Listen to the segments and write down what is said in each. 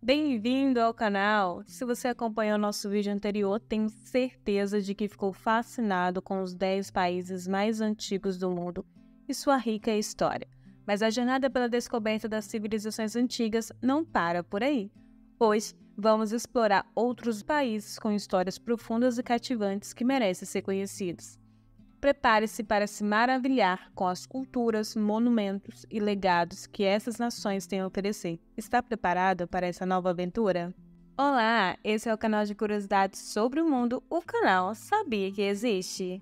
Bem-vindo ao canal! Se você acompanhou nosso vídeo anterior, tenho certeza de que ficou fascinado com os 10 países mais antigos do mundo e sua rica história. Mas a jornada pela descoberta das civilizações antigas não para por aí. Hoje, vamos explorar outros países com histórias profundas e cativantes que merecem ser conhecidos. Prepare-se para se maravilhar com as culturas, monumentos e legados que essas nações têm a oferecer. Está preparado para essa nova aventura? Olá, esse é o canal de curiosidades sobre o mundo, o canal Sabia que Existe.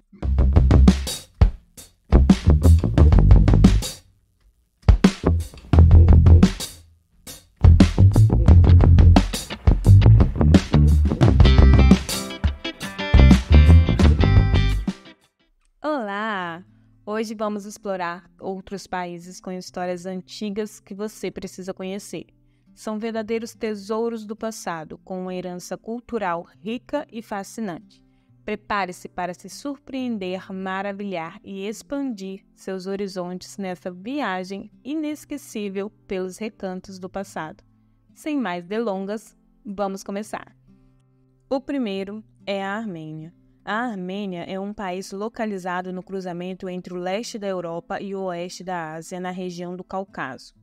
Olá! Hoje vamos explorar outros países com histórias antigas que você precisa conhecer. São verdadeiros tesouros do passado, com uma herança cultural rica e fascinante. Prepare-se para se surpreender, maravilhar e expandir seus horizontes nessa viagem inesquecível pelos recantos do passado. Sem mais delongas, vamos começar. O primeiro é a Armênia. A Armênia é um país localizado no cruzamento entre o leste da Europa e o oeste da Ásia, na região do Cáucaso.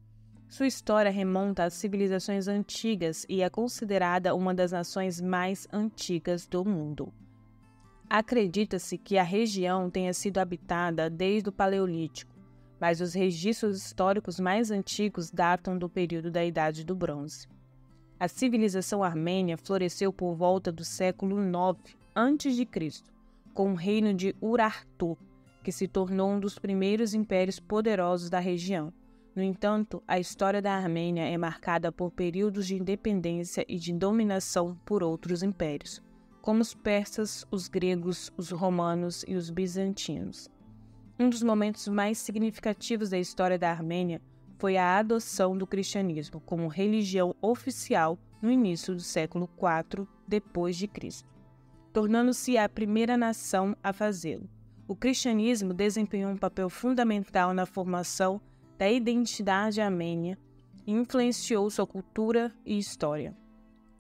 Sua história remonta às civilizações antigas e é considerada uma das nações mais antigas do mundo. Acredita-se que a região tenha sido habitada desde o Paleolítico, mas os registros históricos mais antigos datam do período da Idade do Bronze. A civilização armênia floresceu por volta do século IX a.C., com o reino de Urartu, que se tornou um dos primeiros impérios poderosos da região. No entanto, a história da Armênia é marcada por períodos de independência e de dominação por outros impérios, como os persas, os gregos, os romanos e os bizantinos. Um dos momentos mais significativos da história da Armênia foi a adoção do cristianismo como religião oficial no início do século IV d.C., tornando-se a primeira nação a fazê-lo. O cristianismo desempenhou um papel fundamental na formação da identidade armênia e influenciou sua cultura e história.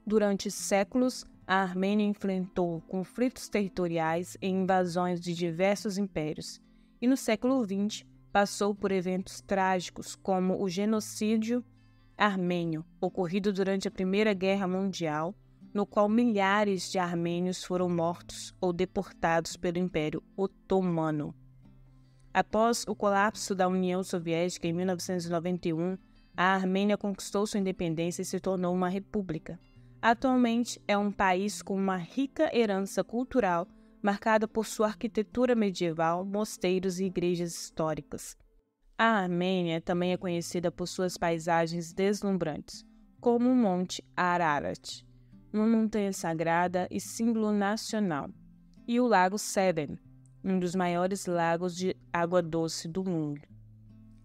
Durante séculos, a Armênia enfrentou conflitos territoriais e invasões de diversos impérios, e no século XX passou por eventos trágicos como o genocídio armênio, ocorrido durante a Primeira Guerra Mundial, no qual milhares de armênios foram mortos ou deportados pelo Império Otomano. Após o colapso da União Soviética em 1991, a Armênia conquistou sua independência e se tornou uma república. Atualmente é um país com uma rica herança cultural, marcada por sua arquitetura medieval, mosteiros e igrejas históricas. A Armênia também é conhecida por suas paisagens deslumbrantes, como o Monte Ararat, uma montanha sagrada e símbolo nacional, e o Lago Sevan, um dos maiores lagos de água doce do mundo.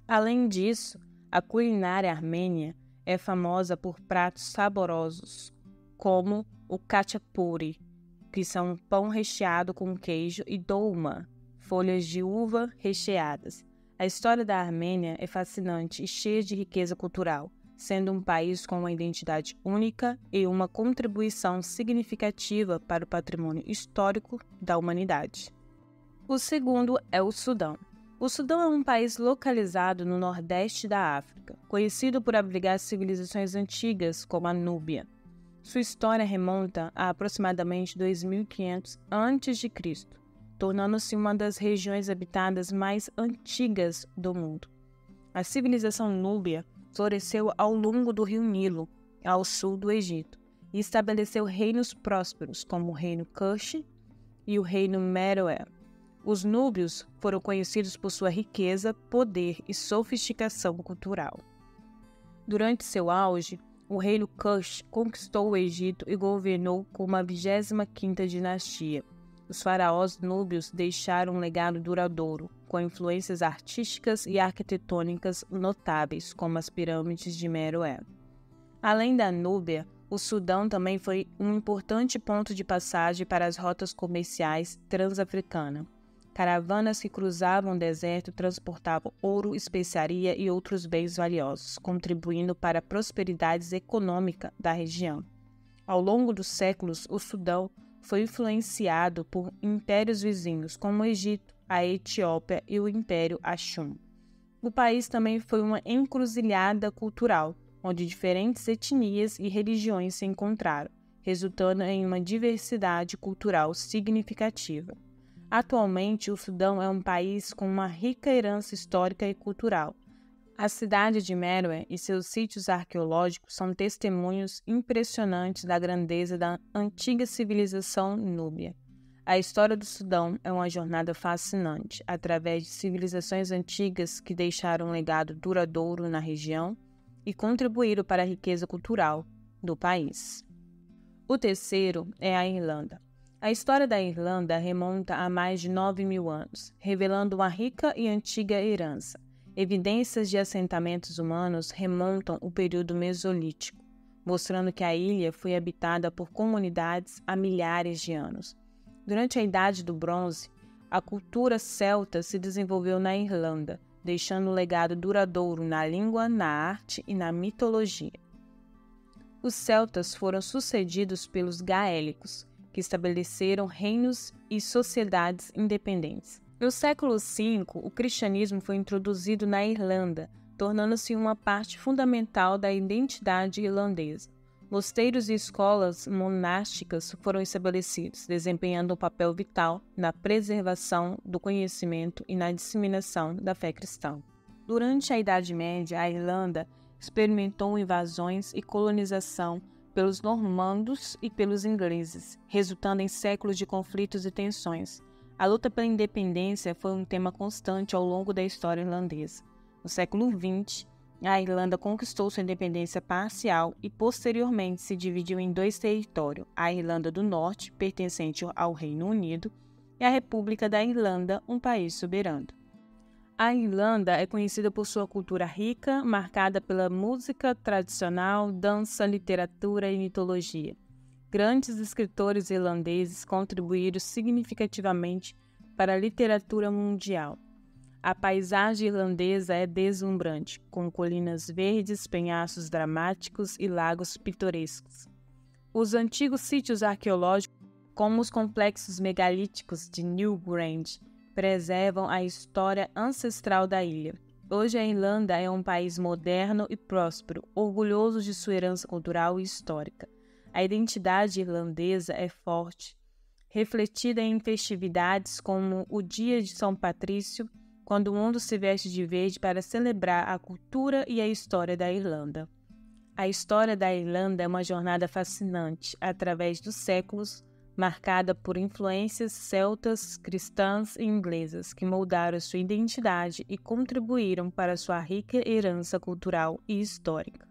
Além disso, a culinária armênia é famosa por pratos saborosos, como o khachapuri, que são pão recheado com queijo, e dolma, folhas de uva recheadas. A história da Armênia é fascinante e cheia de riqueza cultural, sendo um país com uma identidade única e uma contribuição significativa para o patrimônio histórico da humanidade. O segundo é o Sudão. O Sudão é um país localizado no nordeste da África, conhecido por abrigar civilizações antigas como a Núbia. Sua história remonta a aproximadamente 2500 a.C., tornando-se uma das regiões habitadas mais antigas do mundo. A civilização núbia floresceu ao longo do rio Nilo, ao sul do Egito, e estabeleceu reinos prósperos, como o reino Kush e o reino Meroe. Os núbios foram conhecidos por sua riqueza, poder e sofisticação cultural. Durante seu auge, o reino Kush conquistou o Egito e governou como a 25ª dinastia. Os faraós núbios deixaram um legado duradouro, com influências artísticas e arquitetônicas notáveis, como as pirâmides de Meroé. Além da Núbia, o Sudão também foi um importante ponto de passagem para as rotas comerciais transafricanas. Caravanas que cruzavam o deserto transportavam ouro, especiaria e outros bens valiosos, contribuindo para a prosperidade econômica da região. Ao longo dos séculos, o Sudão foi influenciado por impérios vizinhos, como o Egito, a Etiópia e o Império Axum. O país também foi uma encruzilhada cultural, onde diferentes etnias e religiões se encontraram, resultando em uma diversidade cultural significativa. Atualmente, o Sudão é um país com uma rica herança histórica e cultural. A cidade de Meroe e seus sítios arqueológicos são testemunhos impressionantes da grandeza da antiga civilização núbia. A história do Sudão é uma jornada fascinante, através de civilizações antigas que deixaram um legado duradouro na região e contribuíram para a riqueza cultural do país. O terceiro é a Irlanda. A história da Irlanda remonta a mais de 9.000 anos, revelando uma rica e antiga herança. Evidências de assentamentos humanos remontam ao período Mesolítico, mostrando que a ilha foi habitada por comunidades há milhares de anos. Durante a Idade do Bronze, a cultura celta se desenvolveu na Irlanda, deixando um legado duradouro na língua, na arte e na mitologia. Os celtas foram sucedidos pelos gaélicos, que estabeleceram reinos e sociedades independentes. No século V, o cristianismo foi introduzido na Irlanda, tornando-se uma parte fundamental da identidade irlandesa. Mosteiros e escolas monásticas foram estabelecidos, desempenhando um papel vital na preservação do conhecimento e na disseminação da fé cristã. Durante a Idade Média, a Irlanda experimentou invasões e colonização pelos normandos e pelos ingleses, resultando em séculos de conflitos e tensões. A luta pela independência foi um tema constante ao longo da história irlandesa. No século XX, a Irlanda conquistou sua independência parcial e posteriormente se dividiu em dois territórios, a Irlanda do Norte, pertencente ao Reino Unido, e a República da Irlanda, um país soberano. A Irlanda é conhecida por sua cultura rica, marcada pela música tradicional, dança, literatura e mitologia. Grandes escritores irlandeses contribuíram significativamente para a literatura mundial. A paisagem irlandesa é deslumbrante, com colinas verdes, penhascos dramáticos e lagos pitorescos. Os antigos sítios arqueológicos, como os complexos megalíticos de Newgrange, preservam a história ancestral da ilha. Hoje a Irlanda é um país moderno e próspero, orgulhoso de sua herança cultural e histórica. A identidade irlandesa é forte, refletida em festividades como o Dia de São Patrício, quando o mundo se veste de verde para celebrar a cultura e a história da Irlanda. A história da Irlanda é uma jornada fascinante, através dos séculos, marcada por influências celtas, cristãs e inglesas que moldaram sua identidade e contribuíram para sua rica herança cultural e histórica.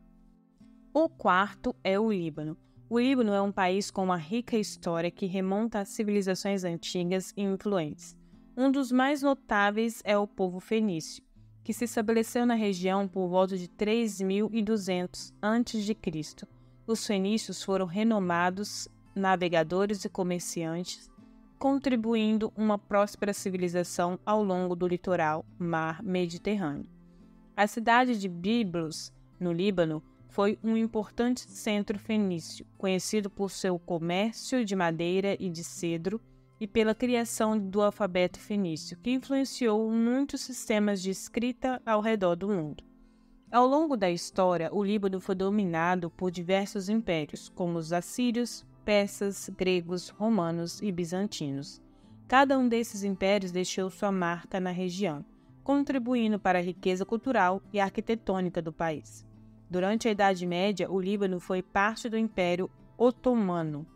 O quarto é o Líbano. O Líbano é um país com uma rica história que remonta a civilizações antigas e influentes. Um dos mais notáveis é o povo fenício, que se estabeleceu na região por volta de 3.200 a.C. Os fenícios foram renomados navegadores e comerciantes, contribuindo uma próspera civilização ao longo do litoral mar Mediterrâneo. A cidade de Byblos, no Líbano, foi um importante centro fenício, conhecido por seu comércio de madeira e de cedro e pela criação do alfabeto fenício, que influenciou muitos sistemas de escrita ao redor do mundo. Ao longo da história, o Líbano foi dominado por diversos impérios, como os assírios, persas, gregos, romanos e bizantinos. Cada um desses impérios deixou sua marca na região, contribuindo para a riqueza cultural e arquitetônica do país. Durante a Idade Média, o Líbano foi parte do Império Otomano.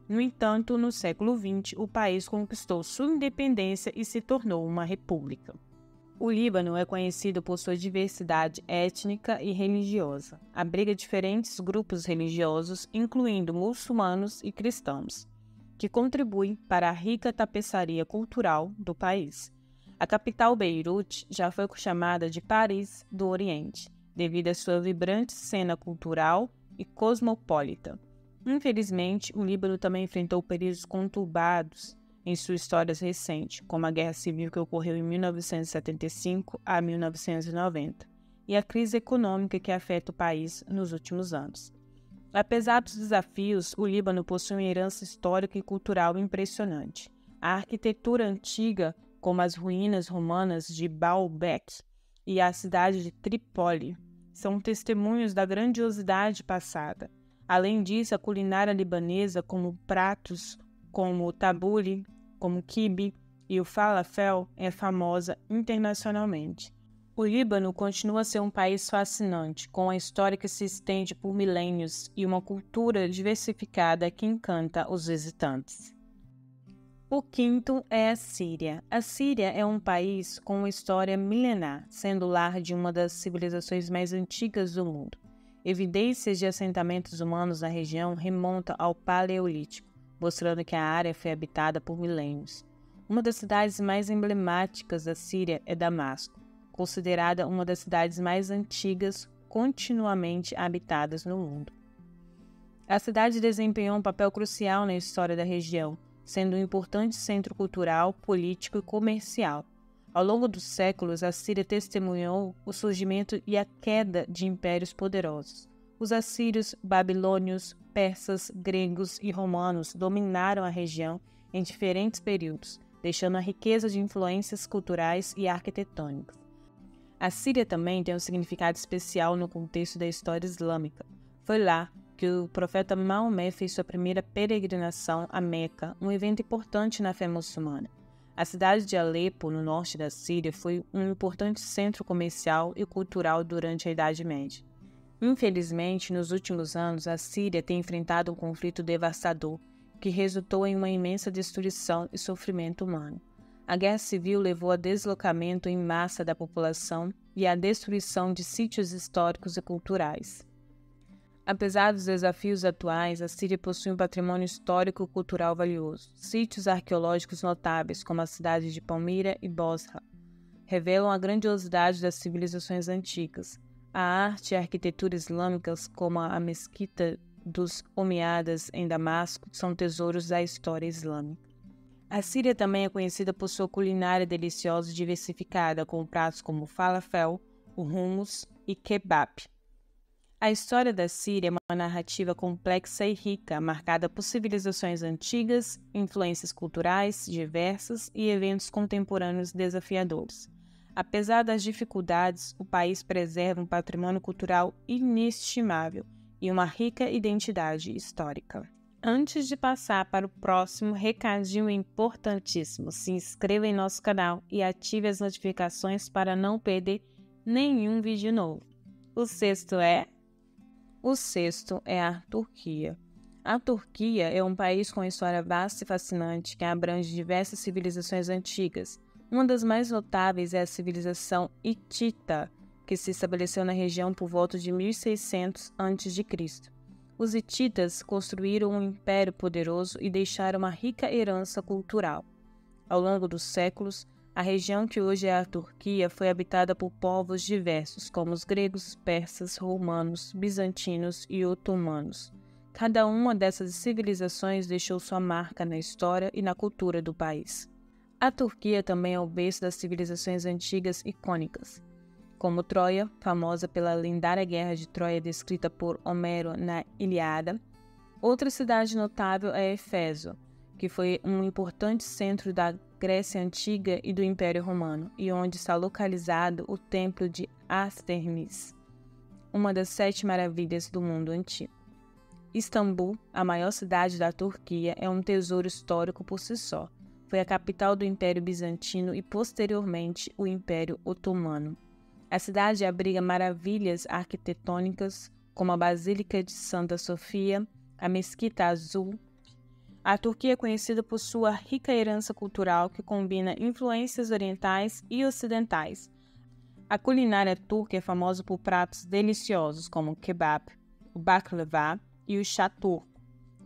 No entanto, no século XX, o país conquistou sua independência e se tornou uma república. O Líbano é conhecido por sua diversidade étnica e religiosa. Abriga diferentes grupos religiosos, incluindo muçulmanos e cristãos, que contribuem para a rica tapeçaria cultural do país. A capital Beirute já foi chamada de Paris do Oriente, devido à sua vibrante cena cultural e cosmopolita. Infelizmente, o Líbano também enfrentou períodos conturbados em sua história recente, como a Guerra Civil que ocorreu em 1975 a 1990, e a crise econômica que afeta o país nos últimos anos. Apesar dos desafios, o Líbano possui uma herança histórica e cultural impressionante. A arquitetura antiga, como as ruínas romanas de Baalbek e a cidade de Trípoli, são testemunhos da grandiosidade passada. Além disso, a culinária libanesa, como pratos como o tabule, como o quibe e o falafel, é famosa internacionalmente. O Líbano continua a ser um país fascinante, com uma história que se estende por milênios e uma cultura diversificada que encanta os visitantes. O quinto é a Síria. A Síria é um país com uma história milenar, sendo lar de uma das civilizações mais antigas do mundo. Evidências de assentamentos humanos na região remontam ao Paleolítico, mostrando que a área foi habitada por milênios. Uma das cidades mais emblemáticas da Síria é Damasco, considerada uma das cidades mais antigas continuamente habitadas no mundo. A cidade desempenhou um papel crucial na história da região, sendo um importante centro cultural, político e comercial. Ao longo dos séculos, a Síria testemunhou o surgimento e a queda de impérios poderosos. Os assírios, babilônios, persas, gregos e romanos dominaram a região em diferentes períodos, deixando uma riqueza de influências culturais e arquitetônicas. A Síria também tem um significado especial no contexto da história islâmica. Foi lá que o profeta Maomé fez sua primeira peregrinação a Meca, um evento importante na fé muçulmana. A cidade de Alepo, no norte da Síria, foi um importante centro comercial e cultural durante a Idade Média. Infelizmente, nos últimos anos, a Síria tem enfrentado um conflito devastador, que resultou em uma imensa destruição e sofrimento humano. A guerra civil levou a deslocamento em massa da população e à destruição de sítios históricos e culturais. Apesar dos desafios atuais, a Síria possui um patrimônio histórico e cultural valioso. Sítios arqueológicos notáveis, como a cidade de Palmira e Bosra, revelam a grandiosidade das civilizações antigas. A arte e a arquitetura islâmicas, como a mesquita dos Omíadas em Damasco, são tesouros da história islâmica. A Síria também é conhecida por sua culinária deliciosa e diversificada, com pratos como falafel, o hummus e kebab. A história da Síria é uma narrativa complexa e rica, marcada por civilizações antigas, influências culturais diversas e eventos contemporâneos desafiadores. Apesar das dificuldades, o país preserva um patrimônio cultural inestimável e uma rica identidade histórica. Antes de passar para o próximo recadinho importantíssimo, se inscreva em nosso canal e ative as notificações para não perder nenhum vídeo novo. O sexto é a Turquia. A Turquia é um país com uma história vasta e fascinante que abrange diversas civilizações antigas. Uma das mais notáveis é a civilização hitita, que se estabeleceu na região por volta de 1600 a.C. Os hititas construíram um império poderoso e deixaram uma rica herança cultural. Ao longo dos séculos, a região que hoje é a Turquia foi habitada por povos diversos, como os gregos, persas, romanos, bizantinos e otomanos. Cada uma dessas civilizações deixou sua marca na história e na cultura do país. A Turquia também é o berço das civilizações antigas icônicas, como Troia, famosa pela lendária guerra de Troia descrita por Homero na Ilíada. Outra cidade notável é Éfeso, que foi um importante centro da Grécia Antiga e do Império Romano, e onde está localizado o Templo de Ártemis, uma das 7 maravilhas do mundo antigo. Istambul, a maior cidade da Turquia, é um tesouro histórico por si só. Foi a capital do Império Bizantino e, posteriormente, o Império Otomano. A cidade abriga maravilhas arquitetônicas, como a Basílica de Santa Sofia, a Mesquita Azul. A Turquia é conhecida por sua rica herança cultural que combina influências orientais e ocidentais. A culinária turca é famosa por pratos deliciosos como o kebab, o baklava e o chá turco.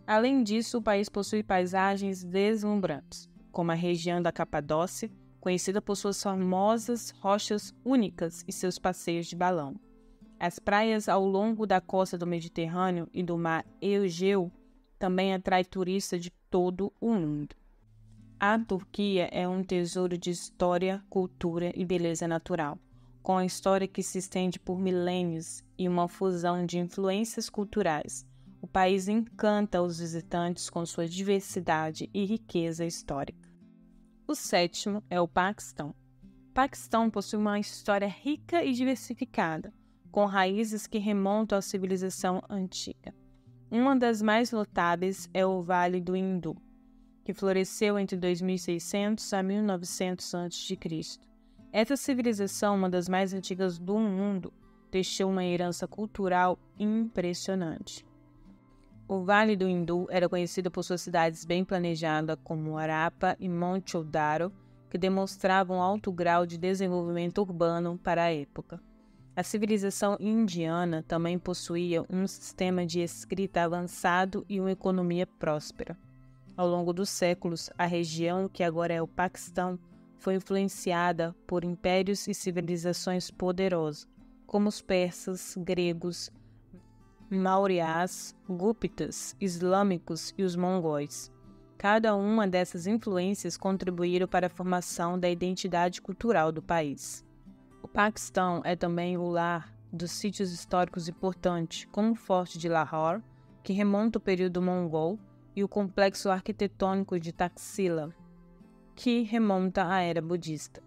Além disso, o país possui paisagens deslumbrantes, como a região da Capadócia, conhecida por suas famosas rochas únicas e seus passeios de balão. As praias ao longo da costa do Mediterrâneo e do mar Egeu também atraem turistas de todo o mundo. A Turquia é um tesouro de história, cultura e beleza natural, com a história que se estende por milênios e uma fusão de influências culturais. O país encanta os visitantes com sua diversidade e riqueza histórica. O sétimo é o Paquistão. O Paquistão possui uma história rica e diversificada, com raízes que remontam à civilização antiga. Uma das mais notáveis é o Vale do Hindu, que floresceu entre 2600 a 1900 a.C. Essa civilização, uma das mais antigas do mundo, deixou uma herança cultural impressionante. O Vale do Hindu era conhecido por suas cidades bem planejadas, como Harappa e Mohenjo-daro, que demonstravam alto grau de desenvolvimento urbano para a época. A civilização indiana também possuía um sistema de escrita avançado e uma economia próspera. Ao longo dos séculos, a região, que agora é o Paquistão, foi influenciada por impérios e civilizações poderosas, como os persas, gregos, maurya's, guptas, islâmicos e os mongóis. Cada uma dessas influências contribuíram para a formação da identidade cultural do país. O Paquistão é também o lar dos sítios históricos importantes, como o Forte de Lahore, que remonta ao período mongol, e o complexo arquitetônico de Taxila, que remonta à era budista.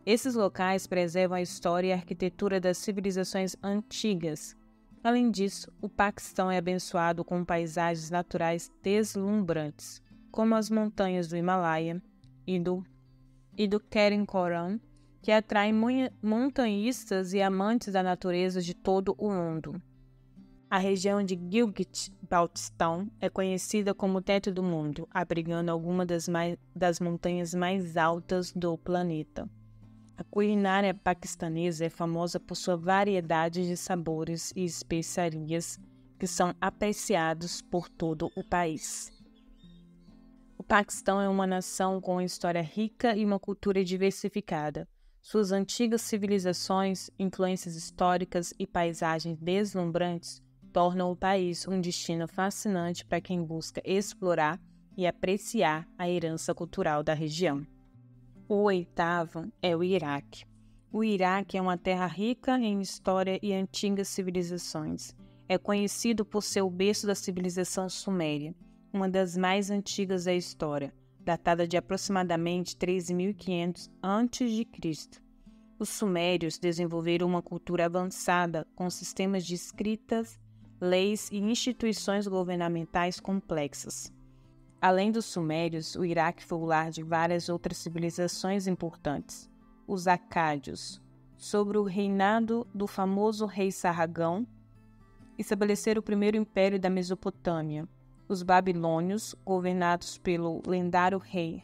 Esses locais preservam a história e a arquitetura das civilizações antigas. Além disso, o Paquistão é abençoado com paisagens naturais deslumbrantes, como as montanhas do Himalaia e do Karakoram, que atraem montanhistas e amantes da natureza de todo o mundo. A região de Gilgit-Baltistan é conhecida como o Teto do Mundo, abrigando algumas das montanhas mais altas do planeta. A culinária paquistanesa é famosa por sua variedade de sabores e especiarias que são apreciados por todo o país. O Paquistão é uma nação com uma história rica e uma cultura diversificada. Suas antigas civilizações, influências históricas e paisagens deslumbrantes tornam o país um destino fascinante para quem busca explorar e apreciar a herança cultural da região. O oitavo é o Iraque. O Iraque é uma terra rica em história e antigas civilizações. É conhecido por ser o berço da civilização suméria, uma das mais antigas da história, datada de aproximadamente 13.500 a.C. Os sumérios desenvolveram uma cultura avançada com sistemas de escritas, leis e instituições governamentais complexas. Além dos sumérios, o Iraque foi o lar de várias outras civilizações importantes. Os acádios, sob o reinado do famoso rei Sarragão, estabeleceram o primeiro império da Mesopotâmia. Os babilônios, governados pelo lendário rei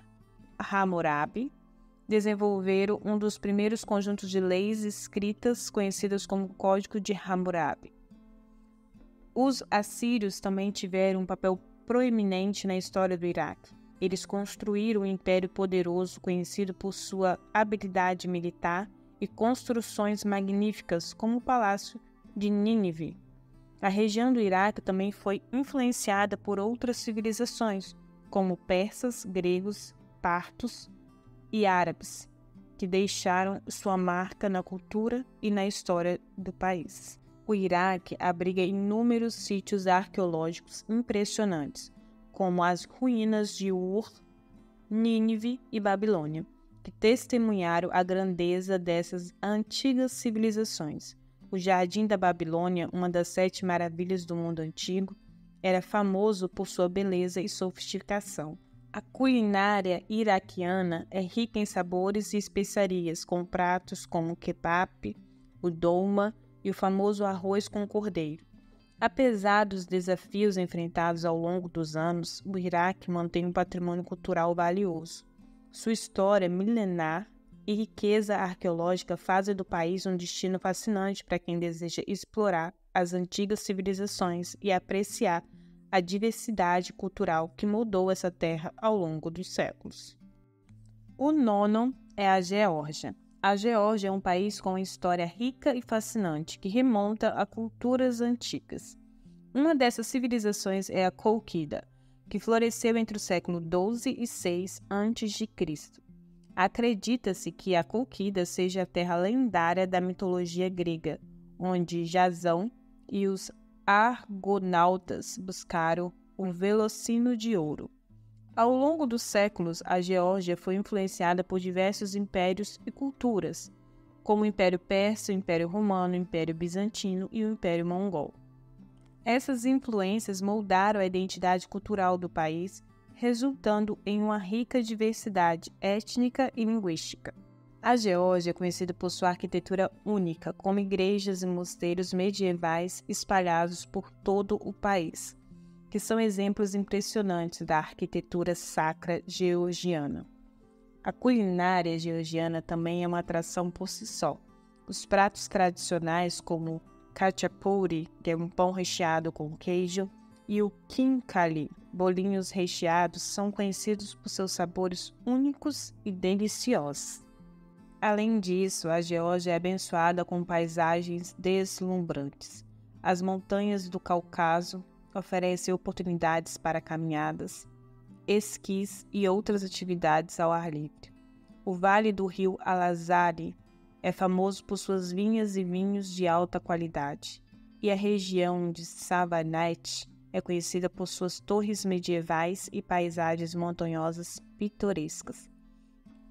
Hammurabi, desenvolveram um dos primeiros conjuntos de leis escritas conhecidas como Código de Hammurabi. Os assírios também tiveram um papel proeminente na história do Iraque. Eles construíram um império poderoso conhecido por sua habilidade militar e construções magníficas, como o Palácio de Nínive. A região do Iraque também foi influenciada por outras civilizações, como persas, gregos, partos e árabes, que deixaram sua marca na cultura e na história do país. O Iraque abriga inúmeros sítios arqueológicos impressionantes, como as ruínas de Ur, Nínive e Babilônia, que testemunharam a grandeza dessas antigas civilizações. O Jardim da Babilônia, uma das 7 maravilhas do mundo antigo, era famoso por sua beleza e sofisticação. A culinária iraquiana é rica em sabores e especiarias, com pratos como o kebab, o dolma e o famoso arroz com cordeiro. Apesar dos desafios enfrentados ao longo dos anos, o Iraque mantém um patrimônio cultural valioso. Sua história milenar e riqueza arqueológica fazem do país um destino fascinante para quem deseja explorar as antigas civilizações e apreciar a diversidade cultural que moldou essa terra ao longo dos séculos. O nono é a Geórgia. A Geórgia é um país com uma história rica e fascinante que remonta a culturas antigas. Uma dessas civilizações é a Cólquida, que floresceu entre o século XII e VI a.C. Acredita-se que a Cólquida seja a terra lendária da mitologia grega, onde Jasão e os argonautas buscaram o Velocino de ouro. Ao longo dos séculos, a Geórgia foi influenciada por diversos impérios e culturas, como o Império Persa, o Império Romano, o Império Bizantino e o Império Mongol. Essas influências moldaram a identidade cultural do país, resultando em uma rica diversidade étnica e linguística. A Geórgia é conhecida por sua arquitetura única, como igrejas e mosteiros medievais espalhados por todo o país, que são exemplos impressionantes da arquitetura sacra georgiana. A culinária georgiana também é uma atração por si só. Os pratos tradicionais, como khachapuri, que é um pão recheado com queijo, e o khinkali, bolinhos recheados, são conhecidos por seus sabores únicos e deliciosos. Além disso, a Geórgia é abençoada com paisagens deslumbrantes. As montanhas do Cáucaso oferecem oportunidades para caminhadas, esquis e outras atividades ao ar livre. O vale do rio Alazari é famoso por suas vinhas e vinhos de alta qualidade, e a região de Savanete é conhecida por suas torres medievais e paisagens montanhosas pitorescas.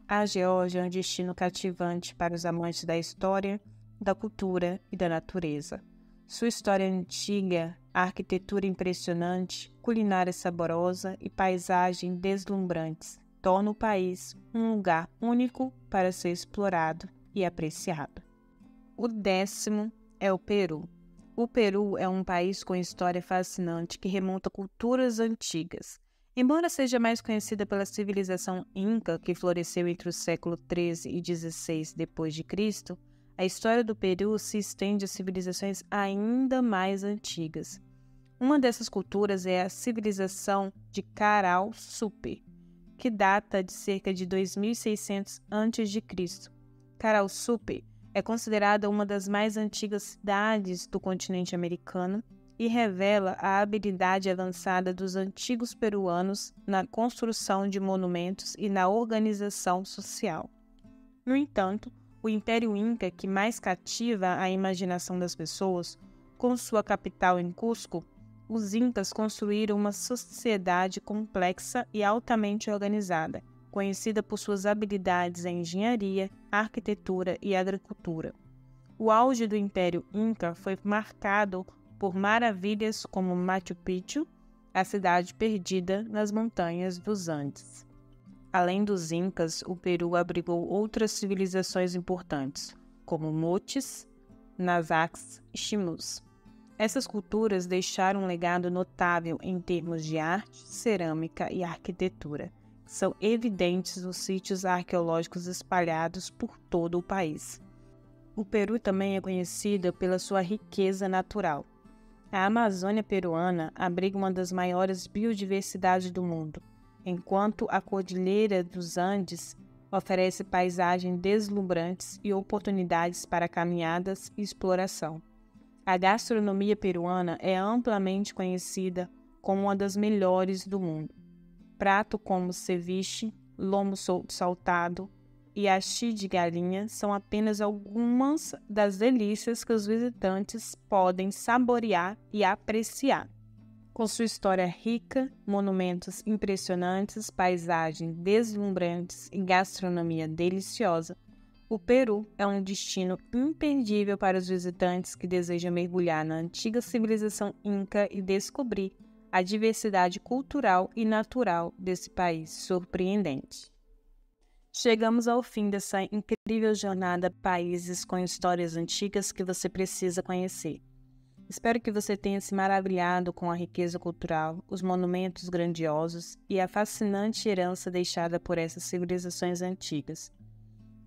A Geórgia é um destino cativante para os amantes da história, da cultura e da natureza. Sua história antiga, arquitetura impressionante, culinária saborosa e paisagem deslumbrantes tornam o país um lugar único para ser explorado e apreciado. O 10º é o Peru. O Peru é um país com história fascinante que remonta a culturas antigas. Embora seja mais conhecida pela civilização Inca, que floresceu entre o século XIII e XVI d.C., a história do Peru se estende a civilizações ainda mais antigas. Uma dessas culturas é a civilização de Caral Supe, que data de cerca de 2600 a.C. Caral Supe é considerada uma das mais antigas cidades do continente americano e revela a habilidade avançada dos antigos peruanos na construção de monumentos e na organização social. No entanto, o Império Inca, que mais cativa a imaginação das pessoas, com sua capital em Cusco, os Incas construíram uma sociedade complexa e altamente organizada, conhecida por suas habilidades em engenharia, arquitetura e agricultura. O auge do Império Inca foi marcado por maravilhas como Machu Picchu, a cidade perdida nas montanhas dos Andes. Além dos Incas, o Peru abrigou outras civilizações importantes, como Moches, Nazaques e Chimus. Essas culturas deixaram um legado notável em termos de arte, cerâmica e arquitetura, que são evidentes nos sítios arqueológicos espalhados por todo o país. O Peru também é conhecido pela sua riqueza natural. A Amazônia peruana abriga uma das maiores biodiversidades do mundo, enquanto a Cordilheira dos Andes oferece paisagens deslumbrantes e oportunidades para caminhadas e exploração. A gastronomia peruana é amplamente conhecida como uma das melhores do mundo. Pratos como ceviche, lomo saltado e achi de galinha são apenas algumas das delícias que os visitantes podem saborear e apreciar. Com sua história rica, monumentos impressionantes, paisagens deslumbrantes e gastronomia deliciosa, o Peru é um destino imperdível para os visitantes que desejam mergulhar na antiga civilização Inca e descobrir a diversidade cultural e natural desse país surpreendente. Chegamos ao fim dessa incrível jornada a países com histórias antigas que você precisa conhecer. Espero que você tenha se maravilhado com a riqueza cultural, os monumentos grandiosos e a fascinante herança deixada por essas civilizações antigas.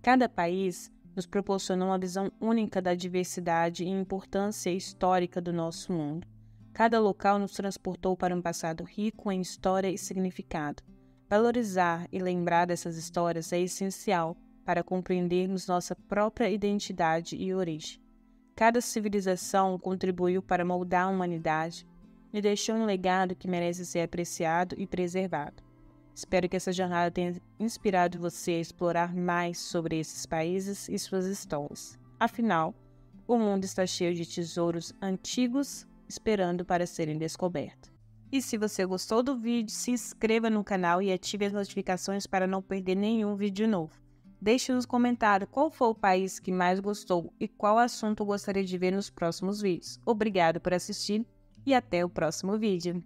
Cada país nos proporcionou uma visão única da diversidade e importância histórica do nosso mundo. Cada local nos transportou para um passado rico em história e significado. Valorizar e lembrar dessas histórias é essencial para compreendermos nossa própria identidade e origem. Cada civilização contribuiu para moldar a humanidade, e deixou um legado que merece ser apreciado e preservado. Espero que essa jornada tenha inspirado você a explorar mais sobre esses países e suas histórias. Afinal, o mundo está cheio de tesouros antigos esperando para serem descobertos. E se você gostou do vídeo, se inscreva no canal e ative as notificações para não perder nenhum vídeo novo. Deixe nos comentários qual foi o país que mais gostou e qual assunto gostaria de ver nos próximos vídeos. Obrigado por assistir e até o próximo vídeo.